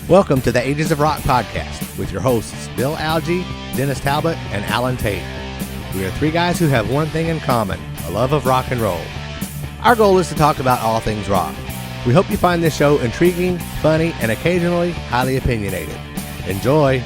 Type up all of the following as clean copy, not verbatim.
Welcome to the Ages of Rock podcast with your hosts, Bill Algie, Dennis Talbot, and Alan Tate. We are three guys who have one thing in common, a love of rock and roll. Our goal is to talk about all things rock. We hope you find this show intriguing, funny, and occasionally highly opinionated. Enjoy!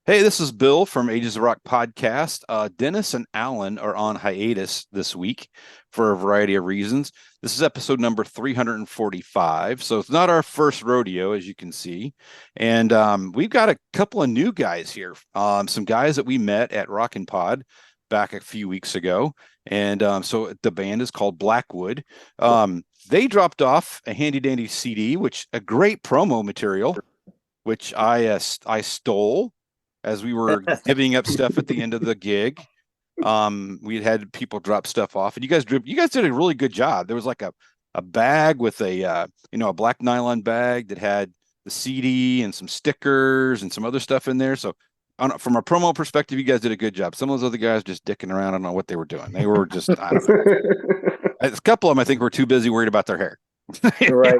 Hey, this is Bill from Ages of Rock podcast. Dennis and Alan are on hiatus this week for a variety of reasons. This is episode number 345, so it's not our first rodeo, as you can see. And we've got a couple of new guys here, some guys that we met at Rockin' Pod back a few weeks ago. And so the band is called Blackwood. They dropped off a handy-dandy CD, which a great promo material, which I stole as we were giving up stuff at the end of the gig. We had people drop stuff off, and you guys did a really good job. There was like a bag with a black nylon bag that had the CD and some stickers and some other stuff in there. So from a promo perspective, you guys did a good job. Some of those other guys just dicking around. I don't know what they were doing. They were just, I don't know. A couple of them, I think, were too busy worried about their hair. Right.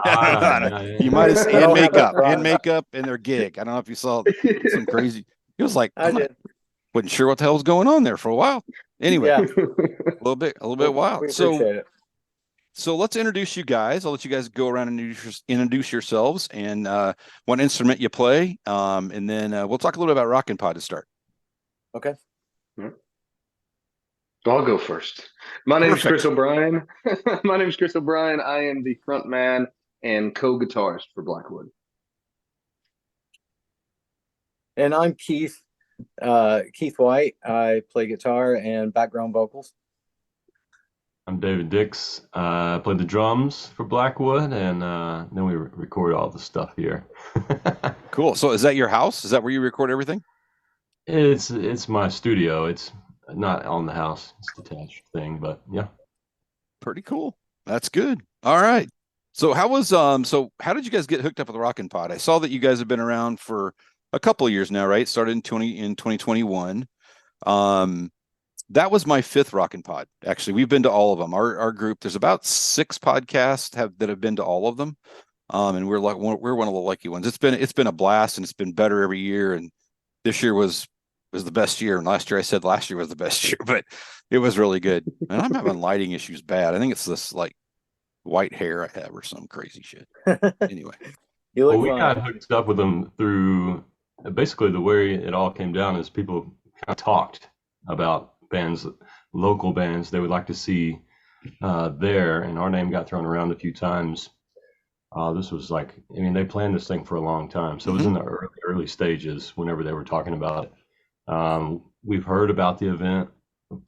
You might have and makeup in their gig. I don't know if you saw some crazy. It was like wasn't sure what the hell was going on there for a while. Anyway, a little bit wild. So let's introduce you guys. I'll let you guys go around and introduce yourselves and what instrument you play, and then we'll talk a little bit about Rockin' Pod to start. Okay. I'll go first. My name is Chris O'Brien. I am the front man and co-guitarist for Blackwood. And I'm Keith White. I play guitar and background vocals. I'm David Dix. I play the drums for Blackwood, and then we record all the stuff here. Cool. So is that your house? Is that where you record everything? It's my studio. It's not on the house. It's a detached thing, but yeah. Pretty cool. That's good. All right. So how did you guys get hooked up with the Rockin' Pod? I saw that you guys have been around for a couple of years now, right? Started in 2021. That was my fifth Rockin' Pod. Actually, we've been to all of them. Our group, there's about 6 podcasts that have been to all of them. And we're one of the lucky ones. It's been a blast, and it's been better every year. And this year was the best year. And last year I said last year was the best year, but it was really good. And I'm having lighting issues bad. I think it's this like white hair I have or some crazy shit. Anyway. We got hooked up with them through basically the way it all came down is people kind of talked about bands, local bands they would like to see there, and our name got thrown around a few times. This was they planned this thing for a long time, so it was in the early stages whenever they were talking about it. We've heard about the event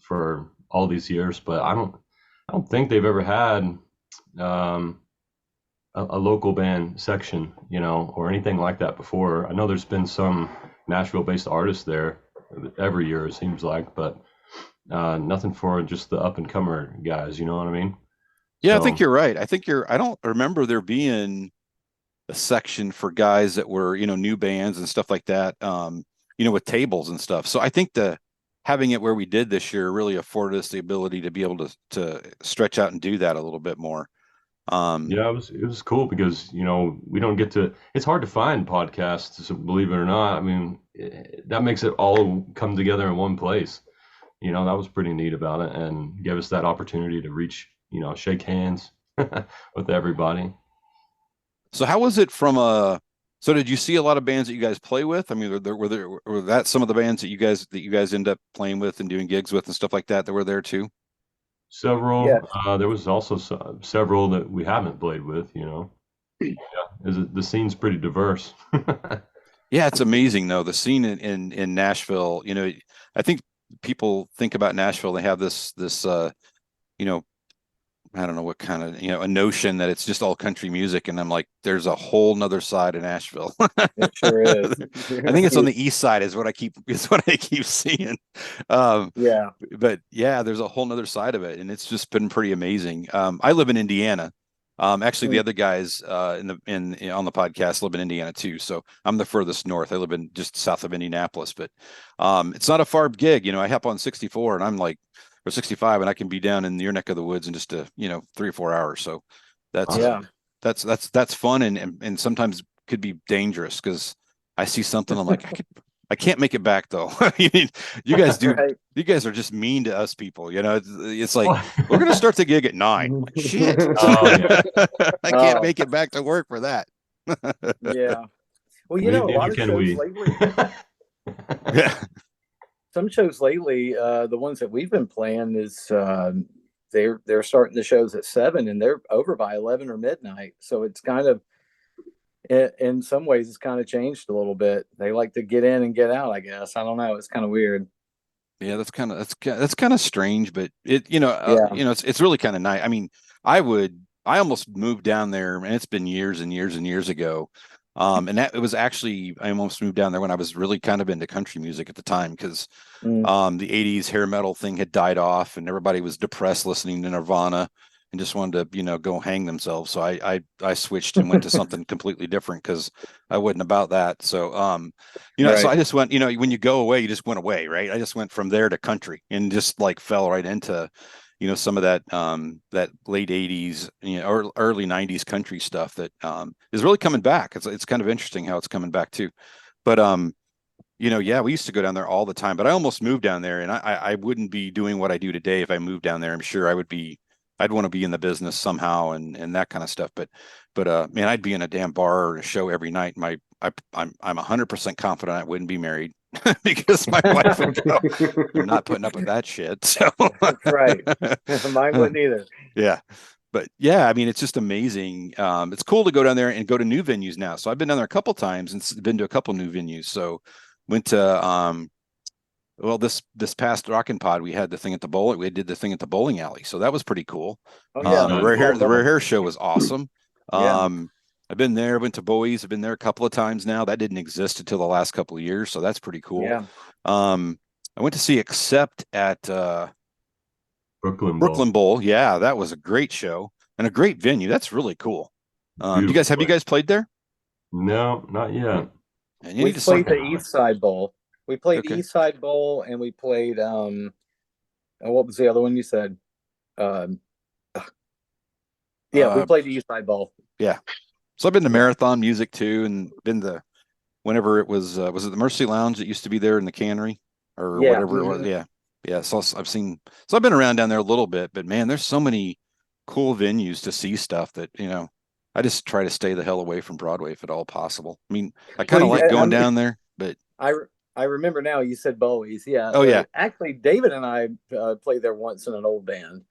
for all these years, but I don't think they've ever had a local band section, or anything like that before. I know there's been some Nashville-based artists there every year, it seems like, but nothing for just the up-and-comer guys, you know what I mean? Yeah, so, I think you're right. I don't remember there being a section for guys that were, new bands and stuff like that, with tables and stuff. So I think having it where we did this year really afforded us the ability to be able to stretch out and do that a little bit more. It was cool because we don't get to, it's hard to find podcasts, so believe it or not. I mean, that makes it all come together in one place. That was pretty neat about it, and gave us that opportunity to reach, shake hands with everybody. So how was it so did you see a lot of bands that you guys play with? I mean, were that some of the bands that you guys end up playing with and doing gigs with and stuff like that were there too? Several. Yeah. There was also several that we haven't played with. Yeah, the scene's pretty diverse. Yeah, it's amazing though. The scene in Nashville. I think people think about Nashville. They have this I don't know what kind of, a notion that it's just all country music. And I'm like, there's a whole nother side of Nashville. It sure is. I think it's on the east side is what I keep seeing. Yeah. But yeah, there's a whole nother side of it. And it's just been pretty amazing. I live in Indiana. Actually, the other guys on the podcast live in Indiana too. So I'm the furthest north. I live in just south of Indianapolis, but it's not a far gig. I hop on 64 and I'm like, or 65, and I can be down in your neck of the woods in just 3 or 4 hours. So that's that's fun and sometimes could be dangerous because I see something I'm like I can't make it back though. You guys do. Right. You guys are just mean to us people. It's like we're gonna start the gig at 9. Like, shit. Oh, yeah. I can't make it back to work for that. Yeah. Well, a lot of shows lately. Yeah. Some shows lately, the ones that we've been playing is they're starting the shows at 7 and they're over by 11 or midnight. So it's kind of, in some ways, it's kind of changed a little bit. They like to get in and get out, I guess. I don't know. It's kind of weird. Yeah, that's kind of strange, but it's really kind of nice. I mean, I almost moved down there, and it's been years and years and years ago. And that it was actually I almost moved down there when I was really kind of into country music at the time because the 80s hair metal thing had died off and everybody was depressed listening to Nirvana and just wanted to go hang themselves. So I switched and went to something completely different because I wasn't about that. So right. So I just went, when you go away, you just went away, right? I just went from there to country and just like fell right into some of that late 80s, or early 90s country stuff that is really coming back. It's kind of interesting how it's coming back too. But yeah, we used to go down there all the time, but I almost moved down there and I wouldn't be doing what I do today if I moved down there. I'm sure I'd want to be in the business somehow and that kind of stuff. But man, I'd be in a damn bar or a show every night. I'm 100% confident I wouldn't be married. Because my wife would go, I'm not putting up with that shit. So that's right. Mine wouldn't either. Yeah. But yeah, I mean, it's just amazing. It's cool to go down there and go to new venues now. So I've been down there a couple times and been to a couple new venues. So went to this past Rockin' Pod, we had the thing at the bowling. We did the thing at the bowling alley. So that was pretty cool. Oh, yeah. The Rare Hair show was awesome. Yeah. I've been there, went to Bowie's. I've been there a couple of times now. That didn't exist until the last couple of years. So that's pretty cool. Yeah. I went to see Accept at Brooklyn Bowl. Yeah, that was a great show and a great venue. That's really cool. You guys played there? No, not yet. And we played the East Side Bowl. We played the East Side Bowl and we played what was the other one you said? We played the East Side Bowl. Yeah. So I've been to Marathon Music too, and been to whenever it was it the Mercy Lounge that used to be there in the cannery or whatever it was. Yeah. So I've been around down there a little bit, but man, there's so many cool venues to see stuff that I just try to stay the hell away from Broadway if at all possible. I mean, I kind of like going down there, but I remember now you said Bowie's. Yeah. Oh yeah. Actually, David and I played there once in an old band.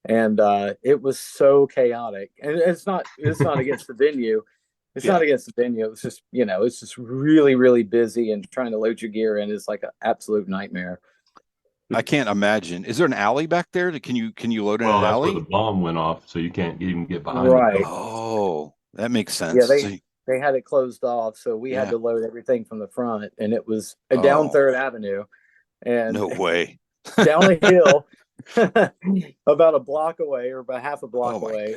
And it was so chaotic, and it's not against the venue. It's not against the venue. It's just it's just really, really busy, and trying to load your gear in is like an absolute nightmare. I can't imagine. Is there an alley back there? Can you load in an alley? Where the bomb went off, so you can't even get behind. Right. Oh, that makes sense. Yeah, they had it closed off, so we had to load everything from the front, and it was down 3rd Avenue, and no way down a hill. About a block away or about half a block away.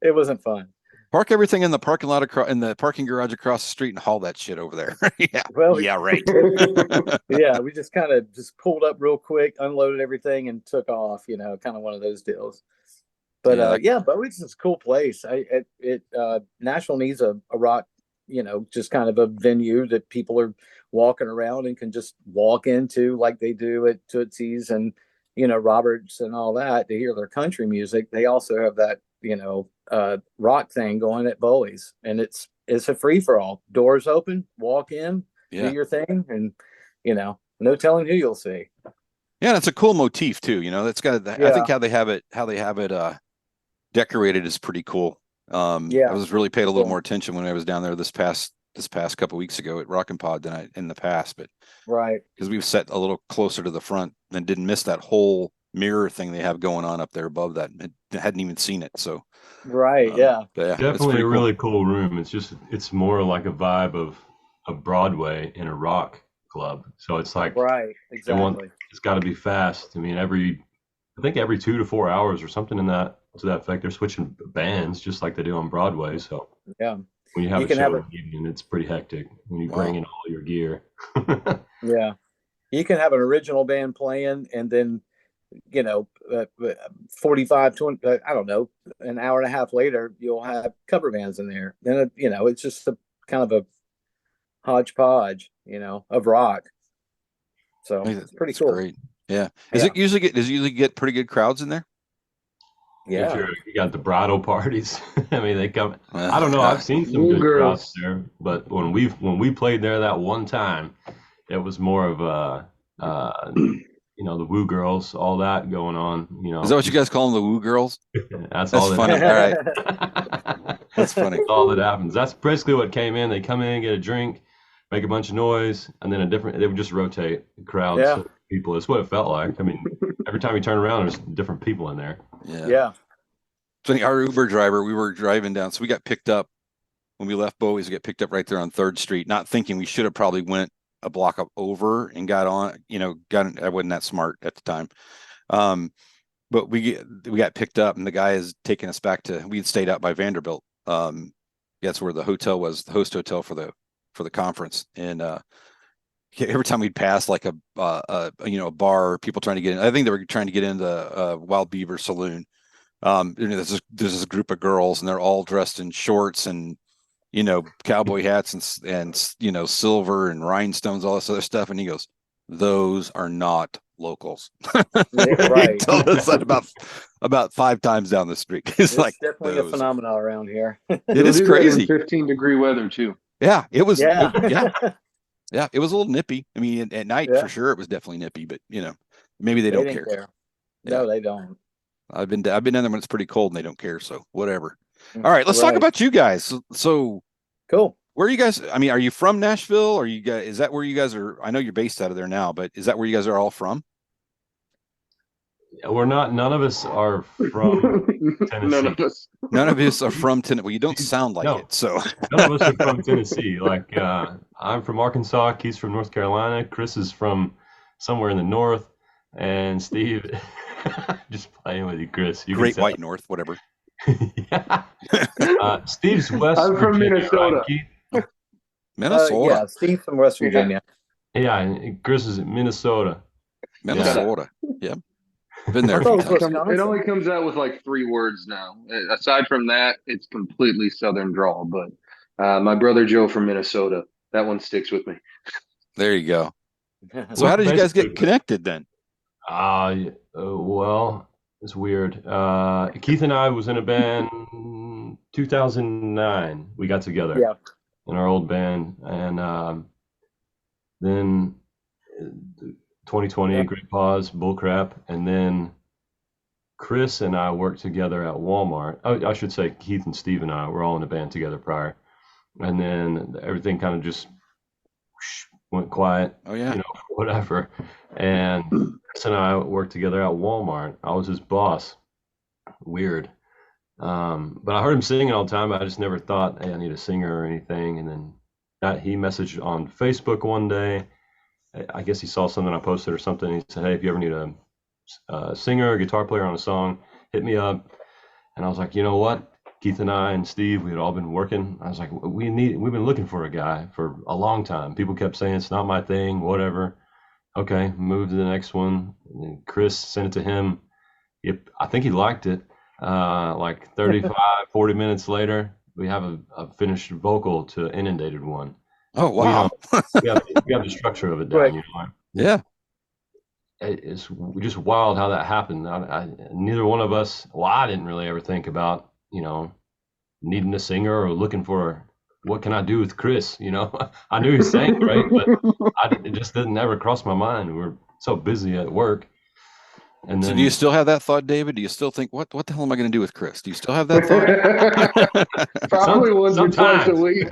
It wasn't fun. Park everything in the parking lot in the parking garage across the street and haul that shit over there. Yeah. Well, yeah, right. Yeah, we just kind of pulled up real quick, unloaded everything, and took off. Kind of one of those deals. But Bowie's is a cool place. Nashville needs a rock, just kind of a venue that people are walking around and can just walk into like they do at Tootsie's and Roberts and all that to hear their country music. They also have that, rock thing going at Bowie's, and it's a free for all. Doors open, walk in, do your thing, and no telling who you'll see. Yeah, it's a cool motif too. That's got. I think how they have it decorated is pretty cool. I was really paid a little more attention when I was down there this past couple of weeks ago at Rockin' Pod than I in the past, but right, because we've set a little closer to the front and didn't miss that whole mirror thing they have going on up there above that. I hadn't even seen it. So right, definitely a really cool room. It's more like a vibe of Broadway in a rock club. So it's like right, exactly. It's got to be fast. I mean, I think every 2 to 4 hours or something in that to that effect. They're switching bands just like they do on Broadway. So Yeah. when you have You a can have show a, in the evening, it's pretty hectic when you Wow. bring in all your gear. yeah. You can have an original band playing and then, 45, 20, I don't know, an hour and a half later, you'll have cover bands in there. Then, it's just a kind of a hodgepodge, of rock. So it's pretty That's cool. great. Yeah. Yeah. Does it usually get pretty good crowds in there? If Yeah. you got the bridal parties, I mean, they come. I don't know. I've seen some Woo good girls. crowds there, but when we played there that one time, it was more of the woo girls, all that going on. Is that what you guys call them, the woo girls? That's That's all that. funny. All right. That's funny. That's all that happens. That's basically what came in. They come in, get a drink, make a bunch of noise, and then they would just rotate crowds Yeah. of people. It's what it felt like. I mean, every time you turn around, there's different people in there. Yeah. Yeah. So our Uber driver, we were driving down, so we got picked up when we left Bowie's. We got picked up right there on 3rd Street, not thinking we should have probably went a block up over and got on. I wasn't that smart at the time. But we got picked up, and the guy is taking us back to. We had stayed out by Vanderbilt. That's where the hotel was, the host hotel for the conference. And every time we'd pass like a bar, people trying to get in. I think they were trying to get into Wild Beaver Saloon. There's this group of girls, and they're all dressed in shorts and cowboy hats and silver and rhinestones, all this other stuff. And he goes, "Those are not locals." Yeah, right. He told us that about 5 times down the street. It's like definitely a phenomenon around here. It They'll is do that in crazy. 15-degree weather too. Yeah, it was. Yeah. Yeah, it was a little nippy. I mean, at night Yeah. for sure it was definitely nippy, but maybe they don't didn't care. No, Yeah. they don't. I've been in there when it's pretty cold and they don't care. So whatever. All right, let's talk Right. about you guys. So Cool. where are you guys? I mean, are you from Nashville? Or is that where you guys are? I know you're based out of there now, but is that where you guys are all from? We're not. None of us are from Tennessee. None of us. None of us are from Tennessee. Well, you don't sound like No. it. So None of us are from Tennessee. Like I'm from Arkansas. Keith's from North Carolina. Chris is from somewhere in the north, and Steve. Just playing with you, Chris. You can Great say White North, whatever. yeah. Steve's West I'm from Virginia, Minnesota. right, Keith? Minnesota. Yeah, Steve from West Virginia. Yeah, and Chris is in Minnesota. Minnesota. Yeah. Been there. I a thought few it was times. Wisconsin. It only comes out with like 3 words now. Aside from that, it's completely Southern drawl. But my brother Joe from Minnesota, that one sticks with me. There you go. So Well, how did you guys basically- get connected then? Well, it's weird. Keith and I was in a band 2009. We got together Yeah. in our old band, and then 2020, Great Pause, bullcrap, and then Chris and I worked together at Walmart. I should say Keith and Steve and I were all in a band together prior, and then everything kind of just went quiet. Oh yeah. Whatever. And Chris and I worked together at Walmart. I was his boss. Weird. But I heard him singing all the time. I just never thought, hey, I need a singer or anything. And then he messaged on Facebook one day. I guess he saw something I posted or something. He said, hey, if you ever need a singer or guitar player on a song, hit me up. And I was like, you know what? Keith and I and Steve, we had all been working. I was like, we've been looking for a guy for a long time. People kept saying it's not my thing, whatever. Okay, move to the next one. And then Chris sent it to him. I think he liked it. Like 35, 40 minutes later, we have a finished vocal to Inundated one. Oh wow. We have the structure of it down. Right. You know? Yeah. It's just wild how that happened. Neither one of us, well, I didn't really ever think about, needing a singer or looking for what can I do with Chris, I knew he sang great, but it just didn't ever cross my mind. We're so busy at work. And So then do you still have that thought, David? Do you still think, what the hell am I going to do with Chris? Do you still have that thought? Probably once or twice a sometimes. week.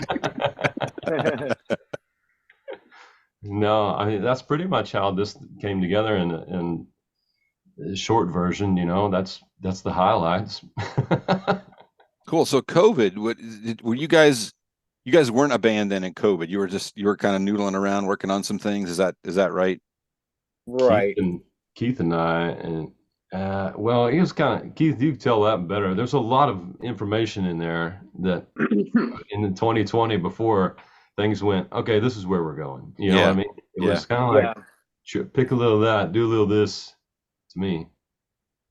No, I mean, that's pretty much how this came together in the short version, that's the highlights. Cool. So COVID, were you guys weren't a band then in COVID? You were kind of noodling around working on some things. Is that right? Right. Keith and I Well, he was kind of Keith. You can tell that better. There's a lot of information in there that in the 2020 before things went. Okay, this is where we're going. You know what I Yeah. mean? It Yeah. was kind of Yeah. like pick a little of that, do a little of this. To me,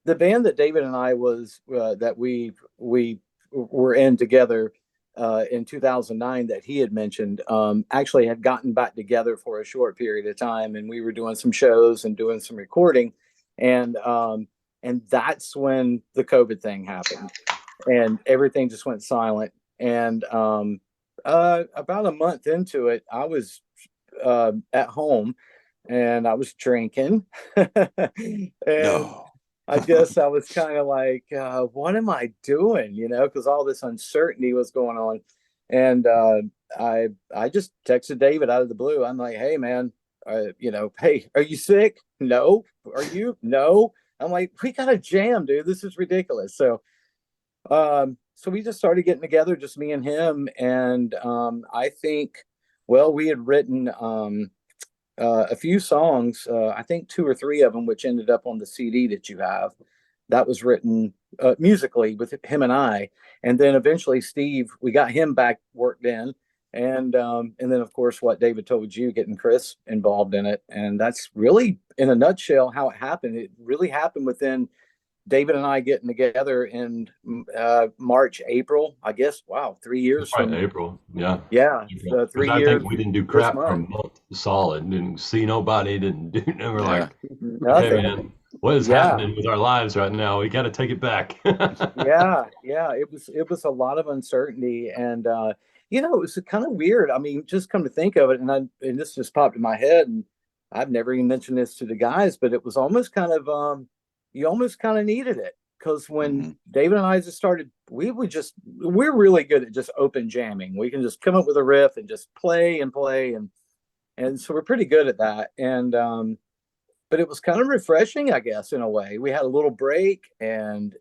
The band that David and I was that we were in together in 2009 that he had mentioned actually had gotten back together for a short period of time, and we were doing some shows and doing some recording, and that's when the COVID thing happened, and everything just went silent. And about a month into it, I was at home and I was drinking, and No. I guess I was kind of like, what am I doing? You know, because all this uncertainty was going on. And I just texted David out of the blue. I'm like, hey, man, hey, are you sick? No. Are you? No. I'm like, we got to jam, dude. This is ridiculous. So we just started getting together, just me and him. And I think, well, we had written a few songs, I think two or three of them, which ended up on the CD that you have. That was written musically with him and I, and then eventually Steve, we got him back worked in, and then of course what David told you, getting Chris involved in it, and that's really in a nutshell how it happened. It really happened within David and I getting together in March, April, I guess. Wow, 3 years probably from April. Yeah. yeah, April. Because three I think years we didn't do this crap for a month. month solid. Didn't see nobody. Didn't do. And we're Yeah. like, okay, Nothing. man, what is Yeah. happening with our lives right now? We got to take it back. Yeah, it was a lot of uncertainty, and it was kind of weird. I mean, just come to think of it, and this just popped in my head, and I've never even mentioned this to the guys, but it was almost kind of you almost kind of needed it, because when Mhm. David and I just started, we're really good at just open jamming. We can just come up with a riff and just play and play, and so we're pretty good at that. And but it was kind of refreshing, I guess, in a way. We had a little break, and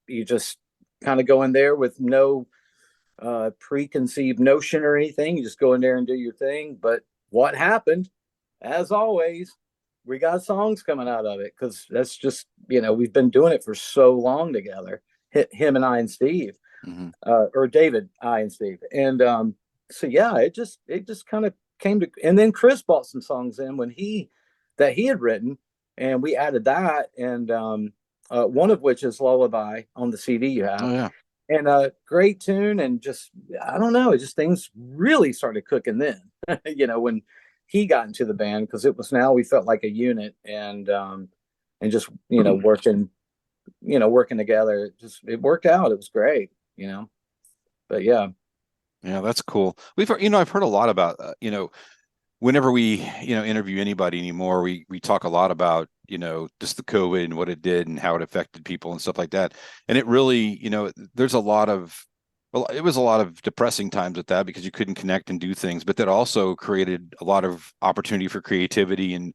you just kind of go in there with no preconceived notion or anything. You just go in there and do your thing. But what happened, as always, we got songs coming out of it, because that's just, we've been doing it for so long together. Him and I and Steve, Mhm. or David, I and Steve, and so yeah, it just kind of came to. And then Chris bought some songs in that he had written, and we added that, and one of which is Lullaby on the CD you Oh have, yeah. and a great tune, and just, I don't know, it just, things really started cooking then, when he got into the band, because it was, now we felt like a unit, and just, working together. It worked out. It was great, but yeah. Yeah, that's cool. We've heard, I've heard a lot about, whenever we, interview anybody anymore, we talk a lot about, just the COVID and what it did and how it affected people and stuff like that. And it really, there's it was a lot of depressing times with that, because you couldn't connect and do things, but that also created a lot of opportunity for creativity and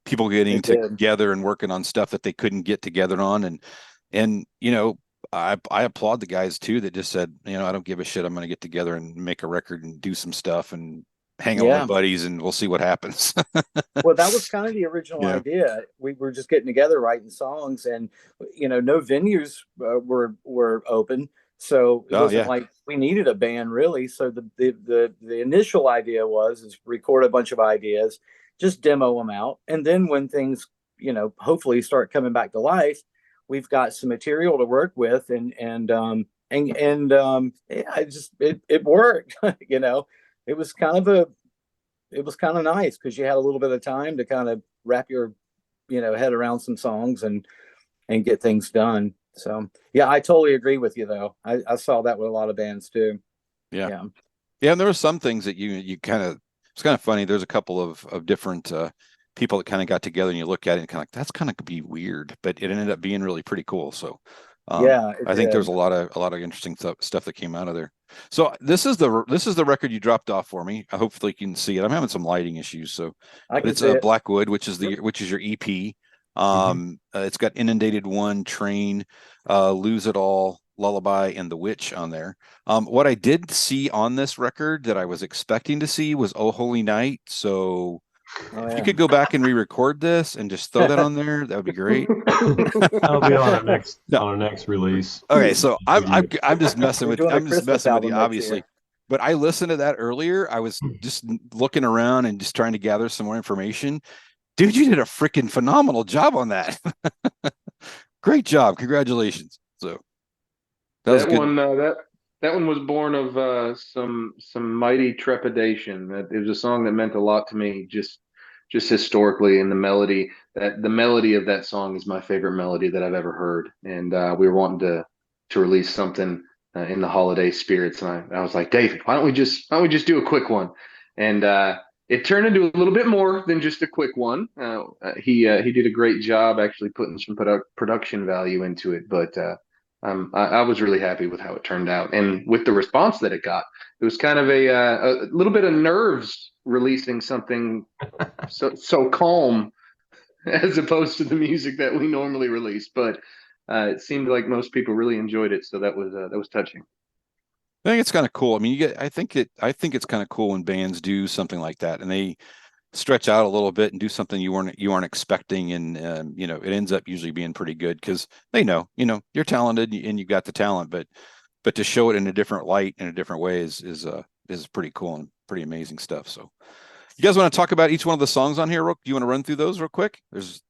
people getting It did. together and working on stuff that they couldn't get together on. And, I applaud the guys too that just said, I don't give a shit. I'm going to get together and make a record and do some stuff and hang out Yeah. with buddies, and we'll see what happens. Well, that was kind of the original Yeah. idea. We were just getting together, writing songs, and no venues were open, so it Oh wasn't yeah. like we needed a band really. So the initial idea is record a bunch of ideas, just demo them out, and then when things hopefully start coming back to life, we've got some material to work with, yeah, it worked. It was kind of nice, because you had a little bit of time to kind of wrap your head around some songs, and get things done. So yeah, I totally agree with you though. I saw that with a lot of bands too. Yeah. Yeah. Yeah. And there were some things that you kind of, it's kind of funny. There's a couple of different people that kind of got together, and you look at it and kind of like, that's kind of be weird, but it ended up being really pretty cool. So Yeah, it I think there's did. a lot of interesting stuff that came out of there. So this is the record you dropped off for me. Hopefully you can see it. I'm having some lighting issues, so I but can it's see it. Blackwood, which is your EP. It's got Inundated One, Train, Lose It All, Lullaby, and The Witch on there. What I did see on this record that I was expecting to see was Oh Holy Night. So Oh, If yeah. you could go back and re-record this and just throw that on there, that would be great. That'll be on No. our next release. Okay, so I'm just messing We're with doing a I'm just Christmas messing with you, album next obviously. year. But I listened to that earlier. I was just looking around and just trying to gather some more information. Dude, you did a freaking phenomenal job on that. Great job. Congratulations. So that was good. That one was born of some mighty trepidation. It was a song that meant a lot to me, just historically, and the melody. The melody of that song is my favorite melody that I've ever heard. And we were wanting to release something in the holiday spirits, and I was like, David, why don't we just do a quick one? And it turned into a little bit more than just a quick one. He did a great job actually putting some production value into it, but. I was really happy with how it turned out, and with the response that it got. It was kind of a little bit of nerves releasing something so calm as opposed to the music that we normally release. But it seemed like most people really enjoyed it, so that was touching. I think it's kind of cool. I mean, I think it's kind of cool when bands do something like that and they stretch out a little bit and do something you aren't expecting, and it ends up usually being pretty good because they know you're talented and you've got the talent, but to show it in a different light in a different way is pretty cool and pretty amazing stuff. So you guys want to talk about each one of the songs on here? Do you want to run through those real quick? There's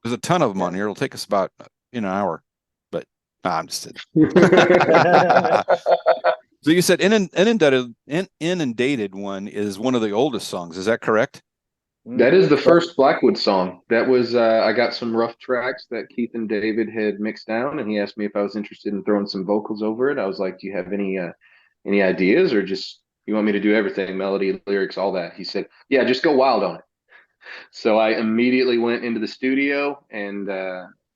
a ton of them on here. It'll take us about an hour, but I'm just kidding. So you said Inundated one is one of the oldest songs. Is that correct? That is the first Blackwood song. That was I got some rough tracks that Keith and David had mixed down, and he asked me if I was interested in throwing some vocals over it. I was like, "Do you have any ideas, or just you want me to do everything, melody, lyrics, all that?" He said, "Yeah, just go wild on it." So I immediately went into the studio and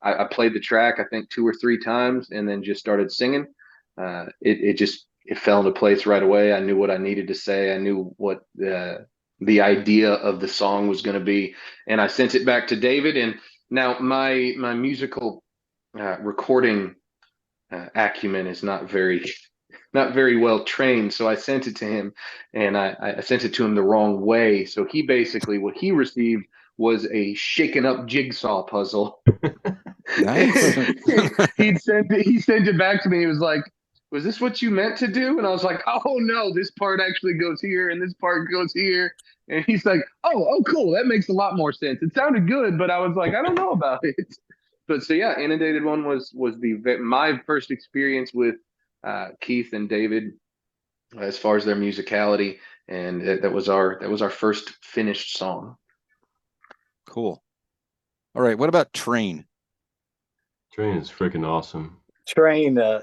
I played the track I think 2 or 3 times, and then just started singing. It fell into place right away. I knew what I needed to say. I knew what the idea of the song was going to be, and I sent it back to David. And now my musical recording acumen is not very well trained, so I sent it to him, and I sent it to him the wrong way. So he basically what he received was a shaken up jigsaw puzzle. Nice. He sent it back to me. He was like, "Was this what you meant to do?" And I was like, "Oh no, this part actually goes here and this part goes here." And he's like, "Oh, cool. That makes a lot more sense. It sounded good, but I was like, I don't know about it." But so yeah, Inundated one was my first experience with Keith and David as far as their musicality, and that was our first finished song. Cool. All right. What about Train? Train is freaking awesome. Train, I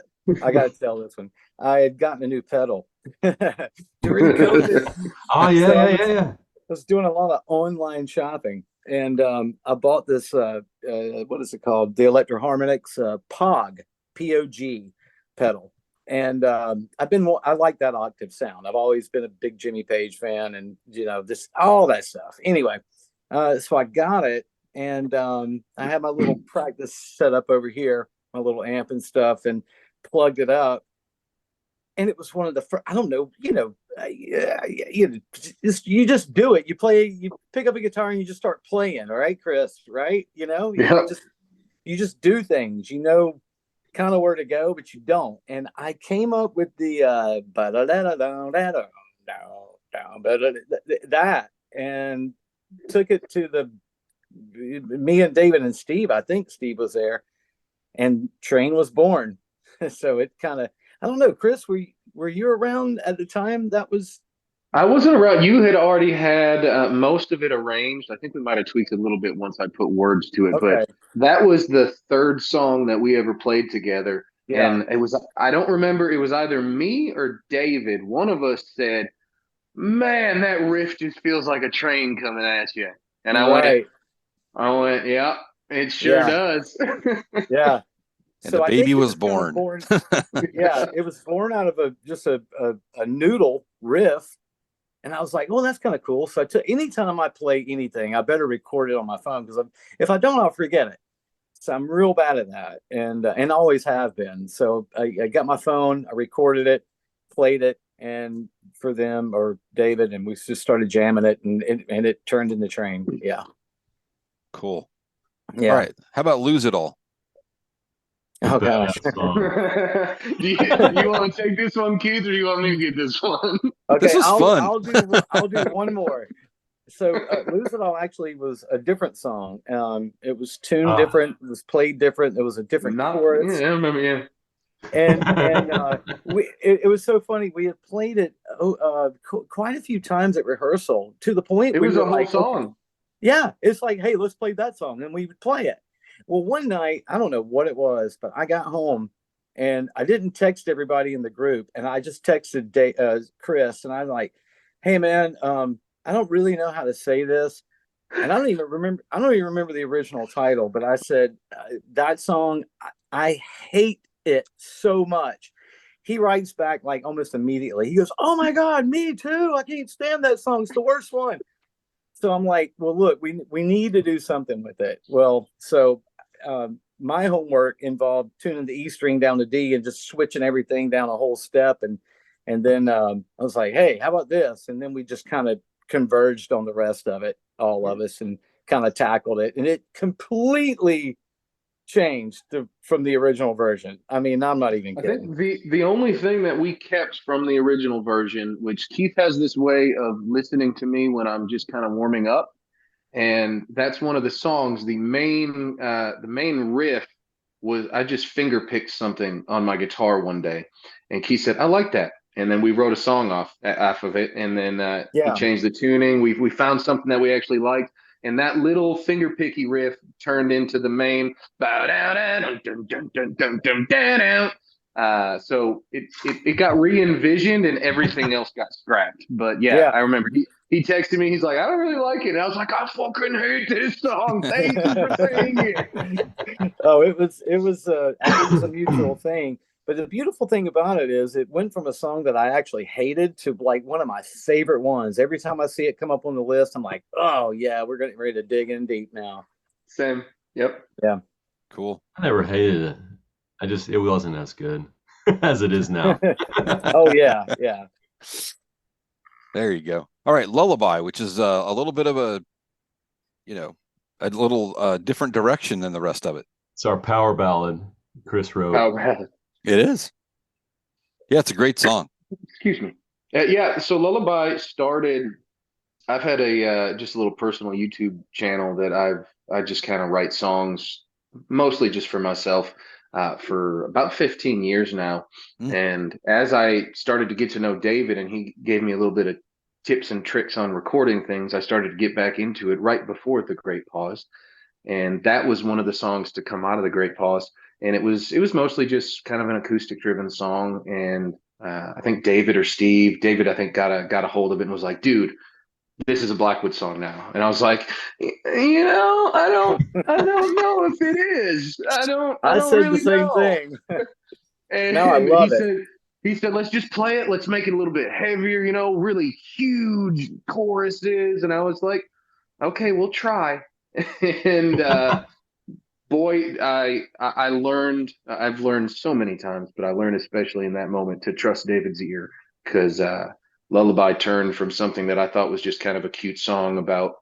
got to tell this one. I had gotten a new pedal during COVID. Oh yeah. I was doing a lot of online shopping, and I bought this. What is it called? The Electro Harmonix POG POG pedal, and I like that octave sound. I've always been a big Jimmy Page fan, and just all that stuff. Anyway, so I got it, and I had my little practice set up over here, my little amp and stuff, and plugged it up. And it was one of the first, I don't know, you just do it. You pick up a guitar and you just start playing. All right, Chris, right? You just do things, kind of where to go, but you don't. And I came up with the that and took it to me and David and Steve. I think Steve was there, and Train was born. So it kind of, I don't know, Chris, were you around at the time that was? I wasn't around. You had already had most of it arranged. I think we might have tweaked it a little bit once I put words to it, Okay. but that was the third song that we ever played together. Yeah. And it was, I don't remember, it was either me or David. One of us said, "Man, that riff just feels like a train coming at you." And I went, "Yeah, it sure does." Yeah. And so the baby was born. Yeah, it was born out of just a noodle riff. And I was like, "Oh, that's kind of cool." So anytime I play anything, I better record it on my phone, because if I don't, I'll forget it. So I'm real bad at that, and always have been. So I got my phone, I recorded it, played it, and for them or David, and we just started jamming it, and it turned into Train. Yeah. Cool. Yeah. All right. How about Lose It All? Oh gosh. Do you want to take this one, Keith, or do you want me to get this one? Okay, This is fun. I'll do one more. So Lose It All actually was a different song. It was tuned different, it was played different, it was a different chorus. Yeah, I remember, yeah. And it was so funny. We had played it quite a few times at rehearsal, to the point it was we a were whole like, song. okay, yeah, it's like, hey, let's play that song, and we would play it. Well, one night, I don't know what it was, but I got home and I didn't text everybody in the group, and I just texted Chris, and I'm like, hey man, I don't really know how to say this, and I don't even remember the original title, but I said, that song, I hate it so much. He writes back like almost immediately. He goes, oh my God, me too. I can't stand that song. It's the worst one. So I'm like, well, look, we need to do something with it. Well, so my homework involved tuning the E string down to D and just switching everything down a whole step. And then I was like, hey, how about this? And then we just kind of converged on the rest of it, all of us, and kind of tackled it. And it completely changed from the original version. I mean, I'm not even kidding. I think the only thing that we kept from the original version, which Keith has this way of listening to me when I'm just kind of warming up, and that's one of the songs. The main riff was, I just finger picked something on my guitar one day, and Keith said, I like that. And then we wrote a song off of it, and then he changed the tuning. We found something that we actually liked, and that little finger picky riff turned into the main bow down, so it got re-envisioned, and everything else got scrapped. But yeah, I remember he texted me. He's like, I don't really like it. And I was like, I fucking hate this song. Thank you for saying it. Oh, it was a mutual thing. But the beautiful thing about it is it went from a song that I actually hated to like one of my favorite ones. Every time I see it come up on the list, I'm like, oh yeah, we're getting ready to dig in deep now. Same. Yep. Yeah. Cool. I never hated it. It wasn't as good as it is now. Oh yeah, yeah. There you go. All right, Lullaby, which is a little bit of a little different direction than the rest of it. It's our power ballad Chris wrote. Power ballad. It is. Yeah, it's a great song. Excuse me. Yeah, so Lullaby started. I've had just a little personal YouTube channel that I just kind of write songs, mostly just for myself, for about 15 years now. And as I started to get to know David, and he gave me a little bit of tips and tricks on recording things, I started to get back into it right before The Great Pause. And that was one of the songs to come out of The Great Pause. And it was mostly just kind of an acoustic driven song. And I think David, I think got a hold of it and was like, dude, this is a Blackwood song now. And I was like, I don't know if it is. I don't said really the same know. thing. And now I love it. He said, let's just play it. Let's make it a little bit heavier, really huge choruses. And I was like, okay, we'll try. And boy, I've learned so many times, but I learned especially in that moment to trust David's ear, because Lullaby turned from something that I thought was just kind of a cute song about,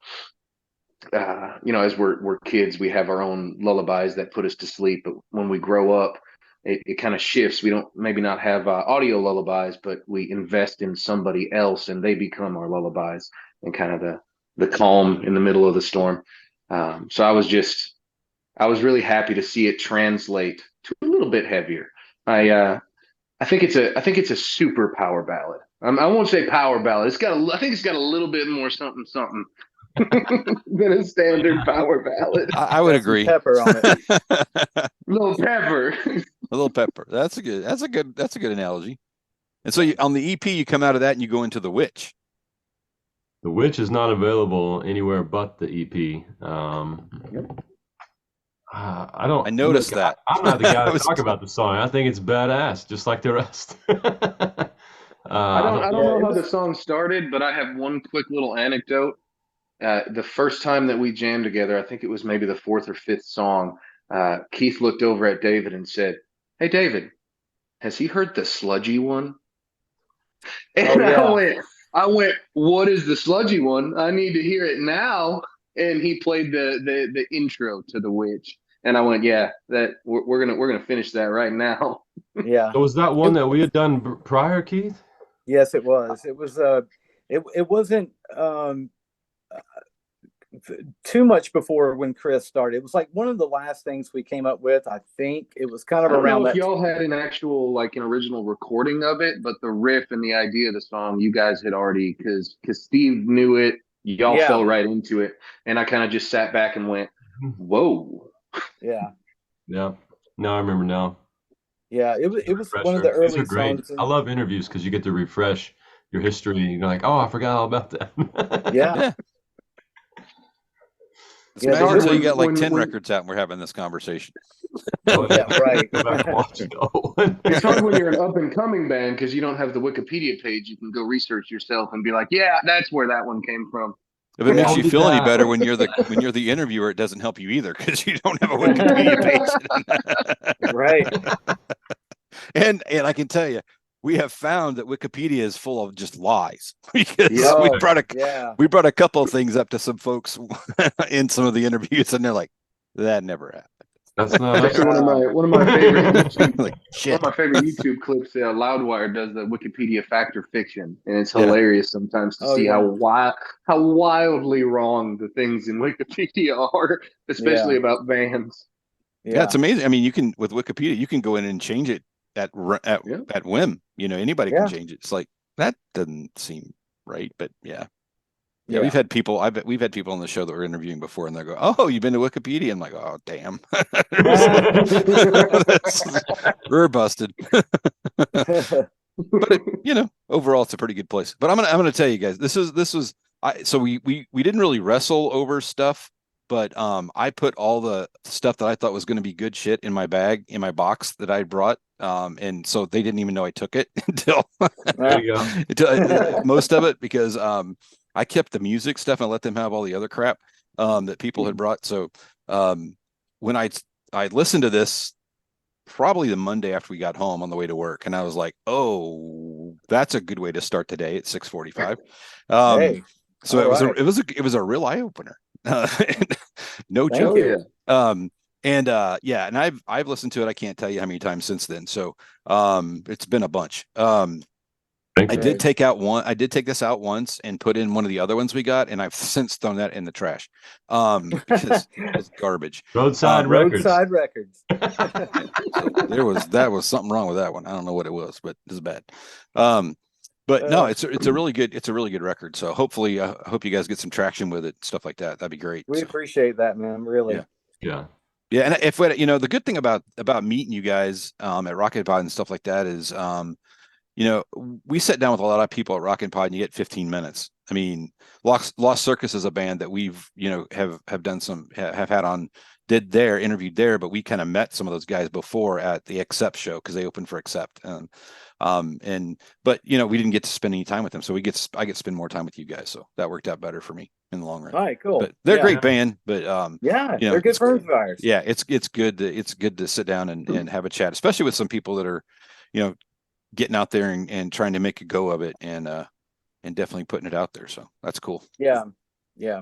as we're kids, we have our own lullabies that put us to sleep. But when we grow up, it kind of shifts. We don't maybe not have audio lullabies, but we invest in somebody else and they become our lullabies and kind of the calm in the middle of the storm. So I was really happy to see it translate to a little bit heavier. I think it's a super power ballad. I won't say power ballad. I think it's got a little bit more something than a standard power ballad. I would agree. Pepper on it. Little pepper. A little pepper. That's a good analogy. And so on the EP, you come out of that and you go into The Witch. The Witch is not available anywhere but the EP. I noticed that. I'm not the guy to talk about the song. I think it's badass, just like the rest. I don't know how the song started, but I have one quick little anecdote. The first time that we jammed together, I think it was maybe the fourth or fifth song, Keith looked over at David and said, "Hey, David, has he heard the sludgy one?" And Oh, yeah. I went, what is the sludgy one? I need to hear it now. And he played the intro to The Witch. And I went, yeah, that we're gonna finish that right now. Yeah. So was that It, one that we had done prior, Keith? yes, it was. It was it wasn't too much before when Chris started. It was like one of the last things we came up with. I think it was kind of I don't know around if that. y'all had an actual like an original recording of it, but the riff and the idea of the song you guys had already because Steve knew it, y'all Yeah. fell right into it, and I kind of just sat back and went, "Whoa." Yeah. Yeah. No, I remember now. Yeah. It was one of the Refresher. These are early great. songs. I love interviews because you get to refresh your history. You're like, oh, I forgot all about that. Yeah. Yeah. Just Yeah. It's imagine hard until you got like when 10 when records out and we're having this conversation. Oh Yeah. yeah. Right. Go back and watch the old one. it's hard when you're an up and coming band because you don't have the Wikipedia page. You can go research yourself and be like, "Yeah, that's where that one came from." If it makes Oh, you did feel any that. better when you're the interviewer, it doesn't help you either because you don't have a Wikipedia page. Right. And I can tell you, we have found that Wikipedia is full of just lies because Yep. Oh, yeah. we brought a couple of things up to some folks in some of the interviews, and they're like, "That never happened." That's not us. Actually, one of my favorite YouTube Like one shit. of my favorite YouTube clips. Loudwire does the Wikipedia fact or fiction, and it's Yeah. hilarious sometimes to Oh, see yeah. how wildly wrong the things in Wikipedia are, especially Yeah. about bands. Yeah, Yeah. it's amazing. I mean, you can with Wikipedia, you can go in and change it Yeah. at whim. You know, anybody can Yeah. change it. It's like that doesn't seem right, but yeah. Yeah, Yeah. we've had people. We've had people on the show that we're interviewing before, and they go, "Oh, you've been to Wikipedia?" I'm like, "Oh, damn, we're busted." But overall, it's a pretty good place. But I'm gonna tell you guys, this was so we didn't really wrestle over stuff, but I put all the stuff that I thought was going to be good shit in my bag in my box that I brought, and so they didn't even know I took it until There you go. most of it because I kept the music stuff and let them have all the other crap that people had brought. So when I listened to this probably the Monday after we got home on the way to work, and I was like, "Oh, that's a good way to start today at 6:45." Hey. So All right. it was a real eye opener, no Thank Oh joke. you. yeah. And yeah, and I've listened to it. I can't tell you how many times since then. So it's been a bunch. Thank I you. did take out one. I did take this out once and put in one of the other ones we got, and I've since thrown that in the trash because it's garbage. Roadside Records. Roadside Records. So that was something wrong with that one. I don't know what it was, but it's bad. But no, it's a really good record. So hopefully, I hope you guys get some traction with it, stuff like that. That'd be great. We So, appreciate that, man. Really. Yeah. Yeah. yeah, and if the good thing about meeting you guys at Rocket Pod and stuff like that is we sit down with a lot of people at Rocket Pod and you get 15 minutes. I mean, Lost Circus is a band that we've have done have had on interviewed there, but we kind of met some of those guys before at the Accept show because they opened for Accept. But we didn't get to spend any time with them, so I get to spend more time with you guys, so that worked out better for me in the long run. All right, cool. But they're a Yeah. great band, but Yeah, they're good friends of ours. yeah, it's good to sit down and have a chat, especially with some people that are getting out there and trying to make a go of it and definitely putting it out there. So that's cool. Yeah. Yeah.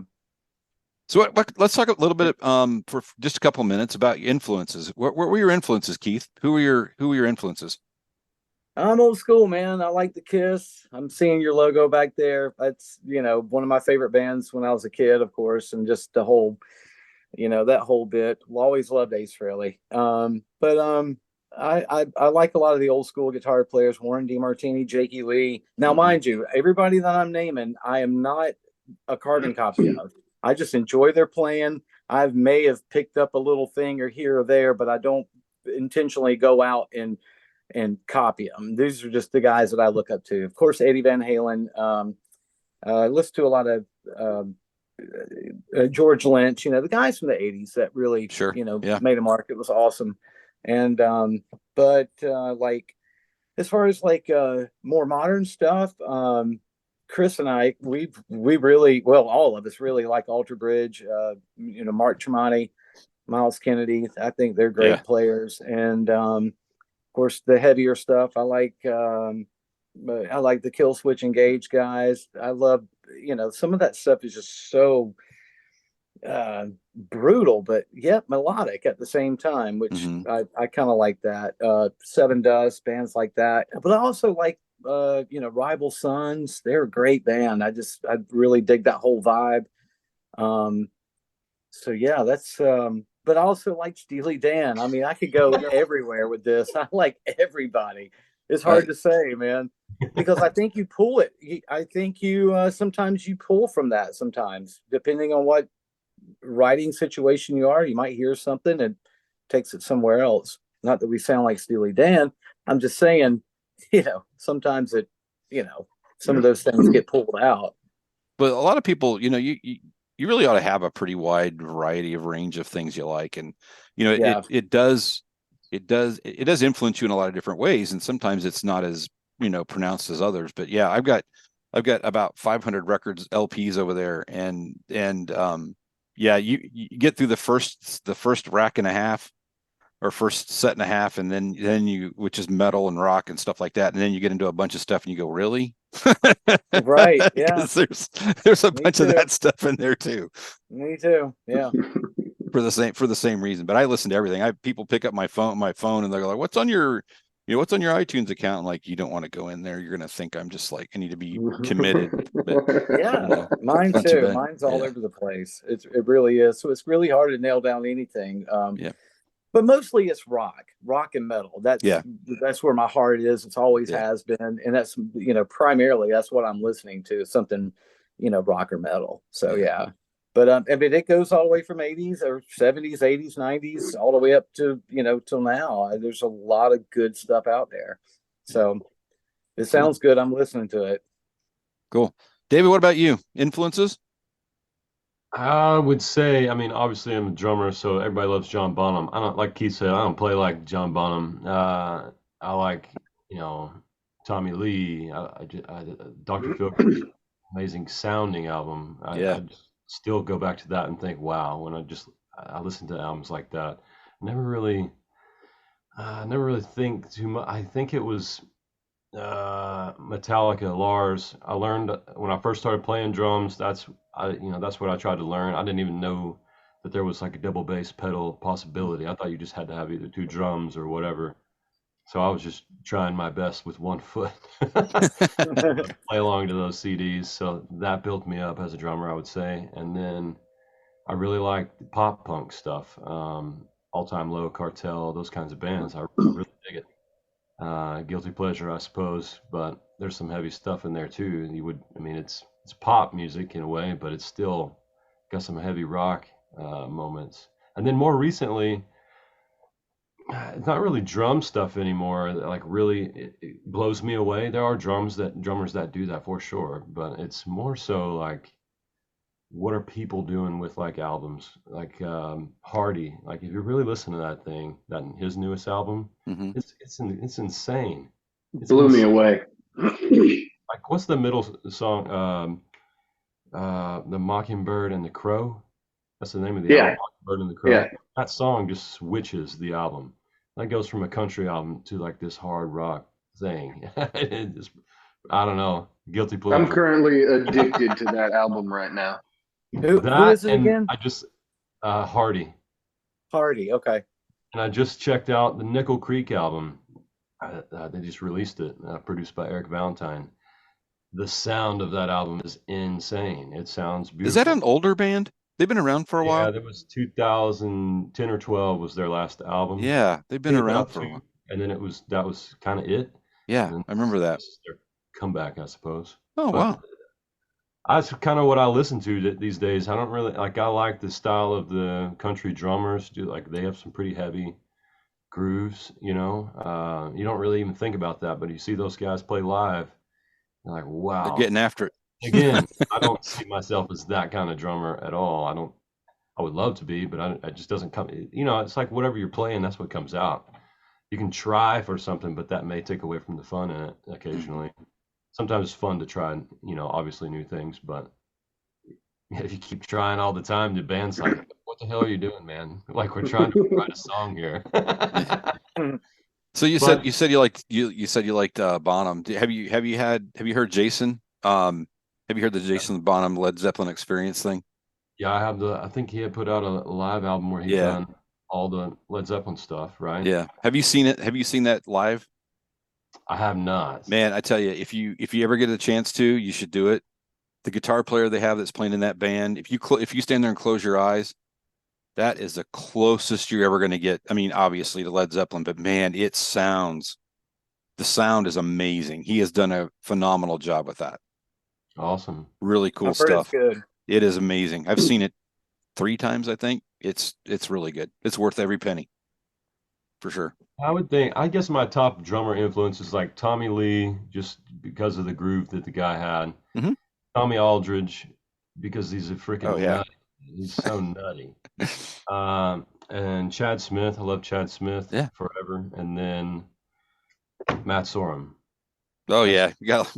So let's talk a little bit for just a couple of minutes about influences. What were your influences, Keith? Who were your influences? I'm old school, man. I like the Kiss. I'm seeing your logo back there. That's, one of my favorite bands when I was a kid, of course, and just the whole, that whole bit. Always loved Ace Frehley. But I like a lot of the old school guitar players, Warren DeMartini, Jakey Lee. Now, mind you, everybody that I'm naming, I am not a carbon copy of. I just enjoy their playing. I may have picked up a little thing or here or there, but I don't intentionally go out and copy them. These are just the guys that I look up to. Of course, Eddie Van Halen. I listen to a lot of George Lynch. The guys from the '80s that really, made a mark. It was awesome. And but like as far as like more modern stuff, Chris and I, we really, well, all of us really like Alter Bridge. Mark Tremonti, Miles Kennedy. I think they're great players. And of course, the heavier stuff, I like but I like the Kill Switch Engage guys. I love, some of that stuff is just so brutal, but yet melodic at the same time, which Mhm. I kind of like that. Seven Dust, bands like that. But I also like, Rival Sons. They're a great band. I really dig that whole vibe. Um, so yeah, that's, but I also like Steely Dan. I mean, I could go everywhere with this. I like everybody. It's hard to say, man, because I think you pull it. I think sometimes you pull from that sometimes, depending on what writing situation you are. You might hear something and takes it somewhere else. Not that we sound like Steely Dan. I'm just saying, sometimes some of those things get pulled out. But a lot of people, you really ought to have a pretty wide variety of range of things you like, and Yeah. it does influence you in a lot of different ways, and sometimes it's not as pronounced as others. But yeah, I've got about 500 records, LPs over there, and yeah, you get through the first rack and a half, or first set and a half, and then you, which is metal and rock and stuff like that, and then you get into a bunch of stuff and you go, really? Right. Yeah. Because there's a Me bunch of too. that stuff in there too, Me too. Yeah. for the same reason. But I listen to everything. People pick up my phone, and they're like, what's on your iTunes account? I'm like, you don't want to go in there. You're gonna think I'm just like, I need to be committed. But Yeah. Mine not too too. bad. Mine's all Yeah. over the place. It really is. So it's really hard to nail down anything. Yeah. But mostly it's rock and metal. Yeah. That's where my heart is. It's always Yeah. has been, and that's primarily that's what I'm listening to, something rock or metal. So yeah. But I mean, it goes all the way from 80s or 70s, 80s, 90s, all the way up to till now. There's a lot of good stuff out there. So it sounds good. I'm listening to it. Cool. David, what about you? Influences? I would say, I mean, obviously I'm a drummer, so everybody loves John Bonham. I don't, like Keith said, I don't play like John Bonham. I like, Tommy Lee, Dr. Phil, amazing sounding album. Yeah. I just still go back to that and think, wow, when I listen to albums like that. Never really think too much. I think it was Metallica, Lars. I learned when I first started playing drums. That's what I tried to learn. I didn't even know that there was like a double bass pedal possibility. I thought you just had to have either two drums or whatever. So I was just trying my best with one foot to play along to those CDs. So that built me up as a drummer, I would say. And then I really like the pop punk stuff, All Time Low, Cartel, those kinds of bands. I really dig it. Guilty pleasure, I suppose, but there's some heavy stuff in there too. It's pop music in a way, but it's still got some heavy rock moments. And then more recently, it's not really drum stuff anymore. Like really, it blows me away. There are drummers that do that for sure, but it's more so like what are people doing with like albums like Hardy? Like if you really listen to that thing, his newest album, Mm-hmm. it's insane. It's Blew me insane. away. Like what's the middle song? The Mockingbird and the Crow. That's the name of the album. Mockingbird and the Crow. Yeah. That song just switches the album. That goes from a country album to like this hard rock thing. I don't know. Guilty pleasure. I'm currently addicted to that album right now. Who is it again? I just Hardy. Hardy, okay. And I just checked out the Nickel Creek album. They just released it, produced by Eric Valentine. The sound of that album is insane. It sounds beautiful. Is that an older band? They've been around for a while. Yeah, that was 2010 or 12 was their last album. Yeah, they've been around for a while. And then that was kind of it. Yeah, I remember that. This is their comeback, I suppose. Oh, wow. That's kind of what I listen to these days. I don't really like. I like the style of the country drummers. They have some pretty heavy grooves. You don't really even think about that, but you see those guys play live, you're like, wow, they're getting after it. Again, I don't see myself as that kind of drummer at all. I would love to be, but it just doesn't come. It's like whatever you're playing, that's what comes out. You can try for something, but that may take away from the fun in it occasionally. Sometimes it's fun to try, obviously new things, but if you keep trying all the time, the band's like, what the hell are you doing, man? Like we're trying to write a song here. So you But said you liked Bonham. Have you heard Jason? Have you heard the Jason Bonham Led Zeppelin Experience thing? yeah, I think he had put out a live album where he'd Yeah, done all the Led Zeppelin stuff, right? yeah. Have you seen it? Have you seen that live? I have not. Man, I tell you, if you ever get a chance to, you should do it. The guitar player they have that's playing in that band, if you stand there and close your eyes, that is the closest you're ever going to get. I mean, obviously to Led Zeppelin, but man, the sound is amazing. He has done a phenomenal job with that. Awesome. Really cool I've heard it's stuff. good. It is amazing. I've seen it 3 times, I think. It's really good. It's worth every penny for sure. I guess my top drummer influence is like Tommy Lee, just because of the groove that the guy had. Mhm. Tommy Aldridge, because he's a Oh freaking yeah. nut. He's so nutty. And Chad Smith, I love Chad Smith Yeah. forever. And then Matt Sorum. Oh yeah. You got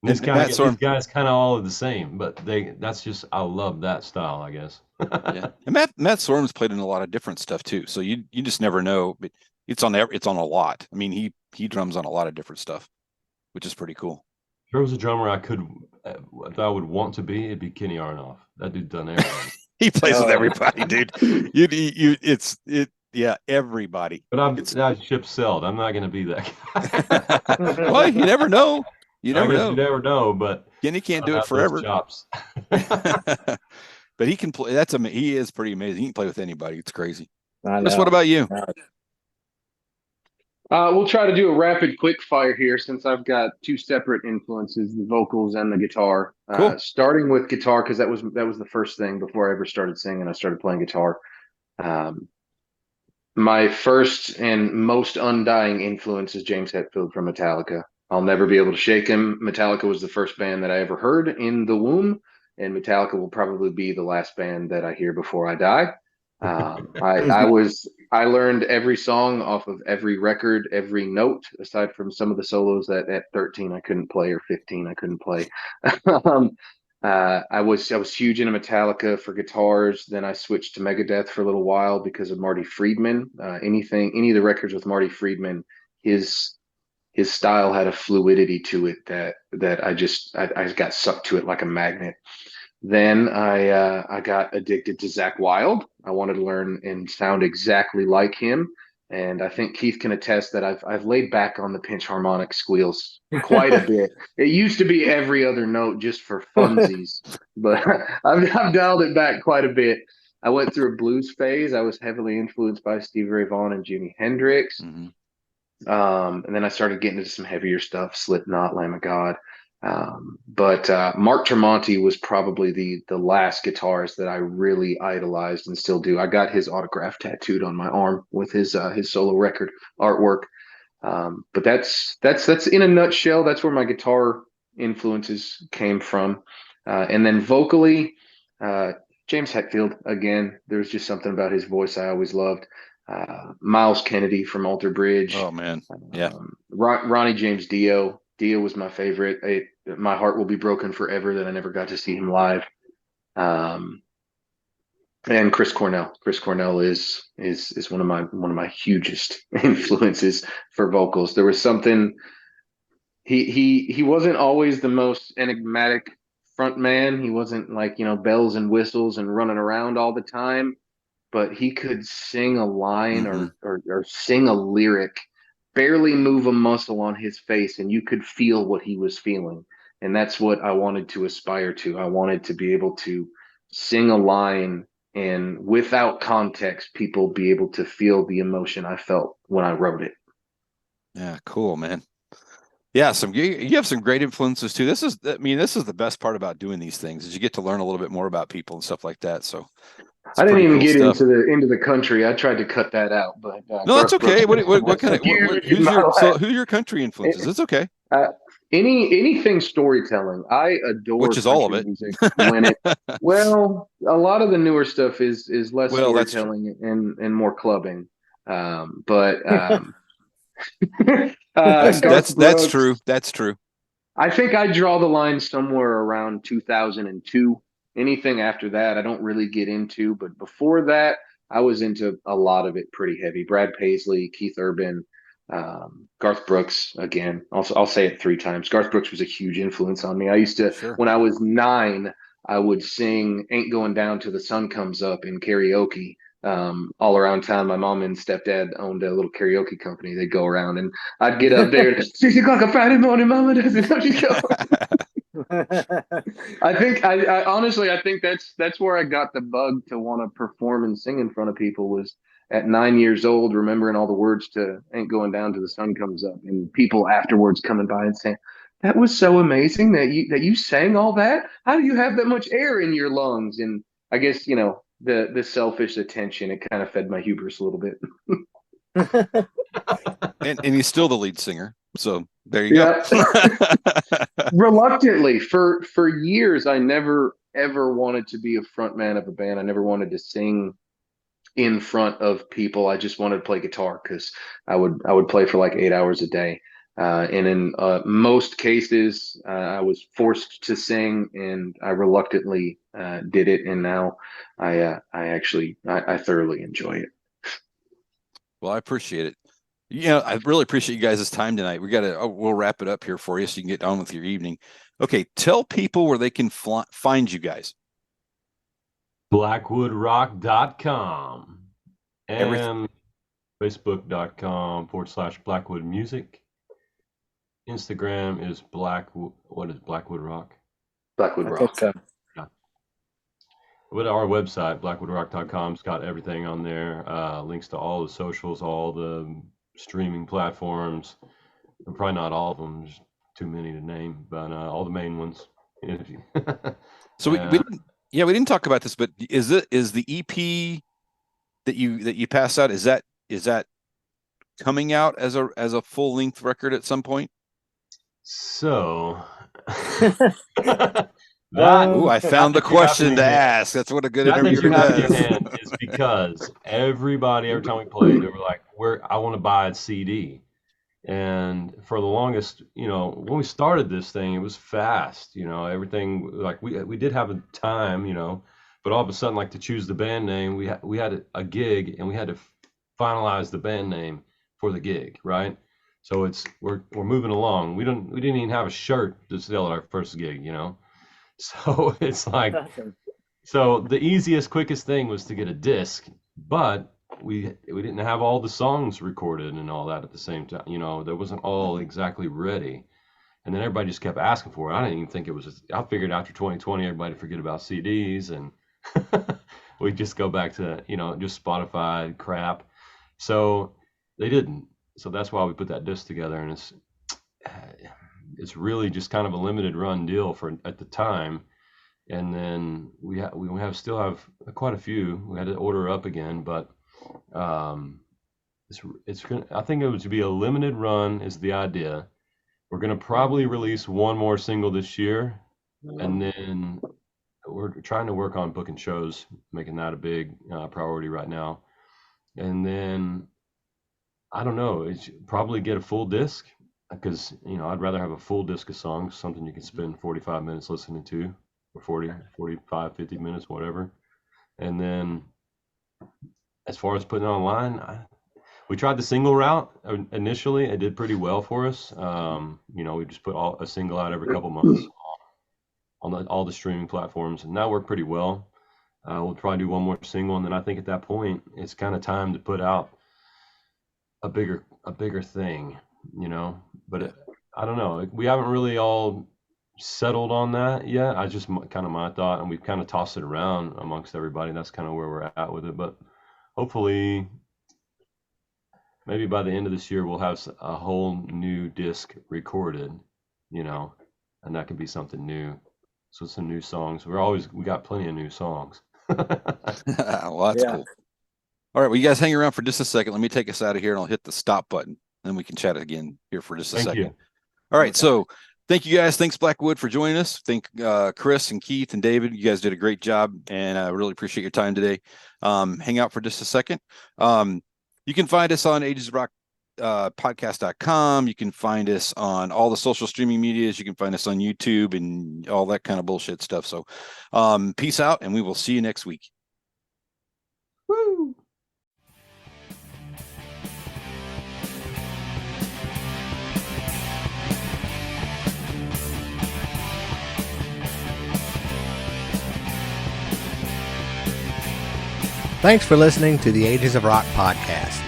These Matt Sorum. guys kind of all are the same, but I love that style, I guess. Yeah. And Matt Sorum's played in a lot of different stuff too. So you just never know, but it's on a lot. I mean, he drums on a lot of different stuff, which is pretty cool. If there was a drummer that I would want to be, it'd be Kenny Aronoff. That dude done everything. He plays with everybody, dude. Yeah, everybody. But that ship sailed. I'm not going to be that guy. Well, you never know. You I never guess know. you never know, but Kenny can't do it forever. Chops. But he can play. He is pretty amazing. He can play with anybody. It's crazy. Chris, what about you? We'll try to do a rapid quick fire here since I've got two separate influences, the vocals and the guitar. Cool. Starting with guitar, because that was the first thing before I ever started singing. I started playing guitar. My first and most undying influence is James Hetfield from Metallica. I'll never be able to shake him. Metallica was the first band that I ever heard in the womb, and Metallica will probably be the last band that I hear before I die. I learned every song off of every record, every note, aside from some of the solos that at 13 I couldn't play, or 15 I couldn't play. I was huge into Metallica for guitars. Then I switched to Megadeth for a little while because of Marty Friedman. Any of the records with Marty Friedman, his style had a fluidity to it that I got sucked to it like a magnet. Then I got addicted to Zakk Wylde. I wanted to learn and sound exactly like him. And I think Keith can attest that I've laid back on the pinch harmonic squeals quite a bit. It used to be every other note just for funsies, but I've dialed it back quite a bit. I went through a blues phase. I was heavily influenced by Stevie Ray Vaughan and Jimi Hendrix. Mm-hmm. And then I started getting into some heavier stuff, Slipknot, Lamb of God. But Mark Tremonti was probably the last guitarist that I really idolized and still do. I got his autograph tattooed on my arm with his solo record artwork. But that's in a nutshell. That's where my guitar influences came from. And then vocally, James Hetfield again. There's just something about his voice I always loved. Miles Kennedy from Alter Bridge. Oh man, yeah. Ronnie James Dio. Dio was my favorite. My heart will be broken forever that I never got to see him live. And Chris Cornell. Chris Cornell is one of my hugest influences for vocals. There was something. He wasn't always the most enigmatic front man. He wasn't like bells and whistles and running around all the time. But he could sing a line or sing a lyric, barely move a muscle on his face, and you could feel what he was feeling. And that's what I wanted to aspire to. I wanted to be able to sing a line and without context, people be able to feel the emotion I felt when I wrote it. Yeah, cool, man. Yeah, you have some great influences too. This is the best part about doing these things is you get to learn a little bit more about people and stuff like that. So I didn't even get into the country. I tried to cut that out, but no, that's okay. What kind of who's your country influences? It's okay. Anything storytelling. I adore, which is all of it. Music well, a lot of the newer stuff is less storytelling and more clubbing. That's true. That's true. I think I draw the line somewhere around 2002. Anything after that, I don't really get into. But before that, I was into a lot of it pretty heavy. Brad Paisley, Keith Urban, Garth Brooks. Again, I'll say it 3 times. Garth Brooks was a huge influence on me. I used to, Sure. when I was 9, I would sing "Ain't Going Down Till the Sun Comes Up" in karaoke all around town. My mom and stepdad owned a little karaoke company. They'd go around, and I'd get up there, 6 o'clock on Friday morning, Mama doesn't know she's going. I honestly, I think that's where I got the bug to want to perform and sing in front of people, was at 9 years old, remembering all the words to "Ain't Going Down Till the Sun Comes Up," and people afterwards coming by and saying, "That was so amazing that you sang all that. How do you have that much air in your lungs?" And I guess, the selfish attention, it kind of fed my hubris a little bit. and he's still the lead singer, so there you go. Reluctantly, for years, I never ever wanted to be a front man of a band. I never wanted to sing in front of people. I just wanted to play guitar, because I would play for like 8 hours a day. And in most cases, I was forced to sing, and I reluctantly did it. And now I thoroughly enjoy it. Well, I appreciate it. I really appreciate you guys' time tonight. We'll wrap it up here for you so you can get on with your evening. Okay, tell people where they can find you guys. BlackwoodRock.com and Facebook.com/Blackwood Music. Instagram is Blackwood. What is Blackwood Rock? Blackwood Rock. So. Yeah. With our website, BlackwoodRock.com, it's got everything on there. Links to all the socials, all the streaming platforms. Probably not all of them. There's too many to name, but all the main ones. So we didn't talk about this, but is the EP that you passed out, is that coming out as a full length record at some point? So I found the question to ask. That's what a good interviewer does. Is because every time we played, they were like, I want to buy a CD. And for the longest, when we started this thing, it was fast, everything, like we did have a time, but all of a sudden, like, to choose the band name, we had a gig, and we had to finalize the band name for the gig, right? So we're moving along. We didn't even have a shirt to sell at our first gig, So it's like, so the easiest, quickest thing was to get a disc, but we didn't have all the songs recorded and all that at the same time. That wasn't all exactly ready. And then everybody just kept asking for it. I didn't even think it was, I figured after 2020, everybody forget about CDs, and we just go back to, just Spotify crap. So they didn't. So that's why we put that disc together, and it's really just kind of a limited run deal at the time. And then we still have quite a few. We had to order up again, but it's gonna, I think it would be a limited run is the idea. We're gonna probably release one more single this year, and then we're trying to work on booking shows, making that a big priority right now. And then I don't know, it's probably get a full disc, because I'd rather have a full disc of songs, something you can spend 45 minutes listening to, or 40, 45, 50 minutes, whatever. And then as far as putting it online, we tried the single route initially. It did pretty well for us. We just put a single out every couple months on all the streaming platforms, and that worked pretty well. We'll probably do one more single, and then I think at that point it's kind of time to put out a bigger thing, But I don't know. We haven't really all settled on that yet. I just kind of my thought, and we've kind of tossed it around amongst everybody. That's kind of where we're at with it. But hopefully, maybe by the end of this year, we'll have a whole new disc recorded, and that could be something new. So some new songs. We got plenty of new songs. Well, that's cool. All right, well, you guys hang around for just a second. Let me take us out of here, and I'll hit the stop button. Then we can chat again here for just a second. You. All right, so thank you guys. Thanks, Blackwood, for joining us. Thank Chris and Keith and David. You guys did a great job, and I really appreciate your time today. Hang out for just a second. You can find us on agesofrock.podcast.com. You can find us on all the social streaming medias. You can find us on YouTube and all that kind of bullshit stuff. So peace out, and we will see you next week. Woo! Thanks for listening to the Ages of Rock podcast.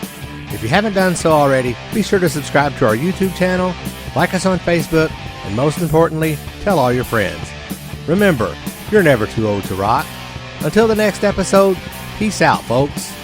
If you haven't done so already, be sure to subscribe to our YouTube channel, like us on Facebook, and most importantly, tell all your friends. Remember, you're never too old to rock. Until the next episode, peace out, folks.